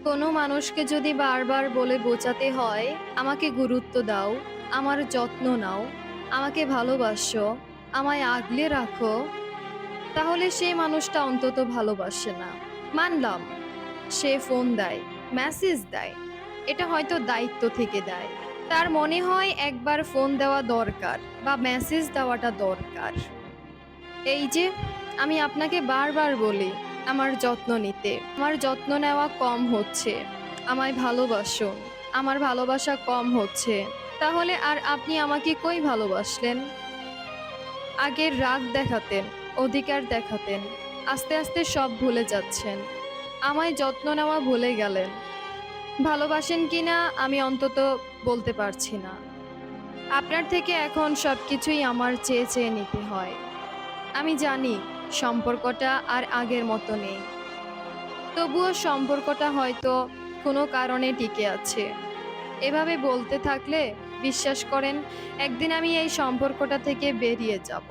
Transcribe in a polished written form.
কোনো মানুষকে যদি বারবার বলে বোঝাতে হয়, আমাকে গুরুত্ব দাও, আমার যত্ন নাও, আমাকে ভালোবাসো, আমায় আগলে রাখো, তাহলে সেই মানুষটা অন্তত ভালোবাসে না। মানলাম, সে ফোন দেয়, মেসেজ দেয়, এটা হয়তো দায়িত্ব থেকে দেয়। তার মনে হয় একবার ফোন দেওয়া দরকার বা মেসেজ দেওয়াটা দরকার। এই যে আমি আপনাকে বারবার বলি আমার যত্ন নিতে, আমার যত্ন নেওয়া কম হচ্ছে, আমায় ভালোবাসুন, আমার ভালোবাসা কম হচ্ছে, তাহলে আর আপনি আমাকে কই ভালোবাসলেন? আগের রাগ দেখাতেন, অধিকার দেখাতেন, আস্তে আস্তে সব ভুলে যাচ্ছেন, আমায় যত্ন নেওয়া ভুলে গেলেন। ভালোবাসেন কিনা আমি অন্তত বলতে পারছি না। আপনার থেকে এখন সবকিছুই আমার চেয়ে চেয়ে নিতে হয়। আমি জানি সম্পর্কটা আর আগের মতো নেই, তবুও সম্পর্কটা হয়তো কোনো কারণে টিকে আছে। এভাবে বলতে থাকলে বিশ্বাস করেন একদিন আমি এই সম্পর্কটা থেকে বেরিয়ে যাব।